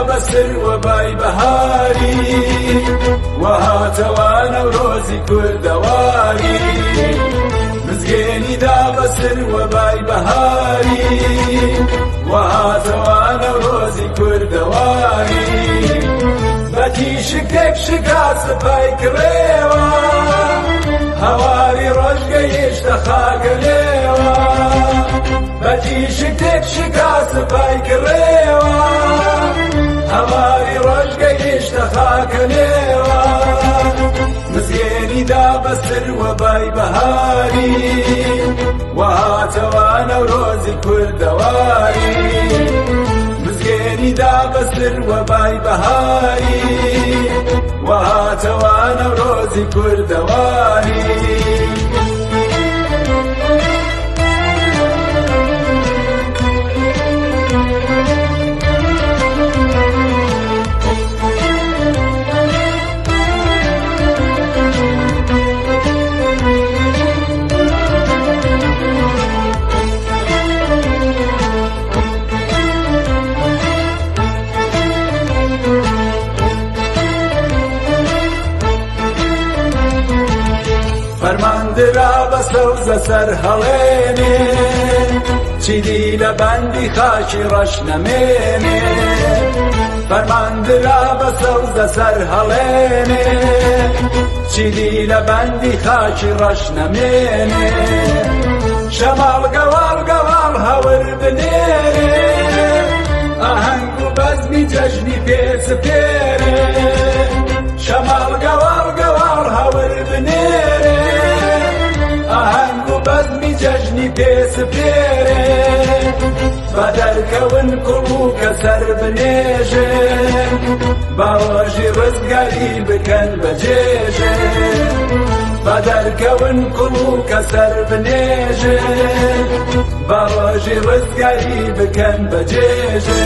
بەسر وەبای بەهاری وهاتەوە نەورۆزی کوردەواری مزگێنی دا بەسر وەبای بەهاری وهاتەوە نەورۆزی کوردەواری بەتی شکێک شکا سپای کڕێوە هەواری ڕۆژگەیشتە خاگەلێوە بەتی شکێک شکا سپای کڕێوە هەواری ڕۆژگەیشتە خاگەلێوە مزگێنی دا بەسر وەبای بەهاری وهاتەوە نەورۆزی کوردەواری مزگێنی دا بەسر وەبای بەهاری وهاتەوە نەورۆزی کوردەواری فەرماندرا بە سەوزە سەر هەڵێنێ چیدی لە بەندی خاکی ڕەش نەمێنێ فەرماندرا بە سەوزە سەر هەڵێنێ چیدی لە بەندی خاکی ڕەش نەمێنێ شەماڵ گەواڵ گەواڵ هەور بنێرێ ئاهەنگ و بەزمی جەژنی پێسپێرێ شەماڵ گەواڵ گەواڵ هەور بنێرێ ئاهەنگ و بەزمی جەژنی پێسپێرێ بە دەرکەون کوڵ و کەسەر بنێژێ باوەژی ڕزگاری بکەن بەجێژێ بە دەرکەون کوڵ و کەسەر بنێژێ باوەژی ڕزگاری بکەن بەجێژێ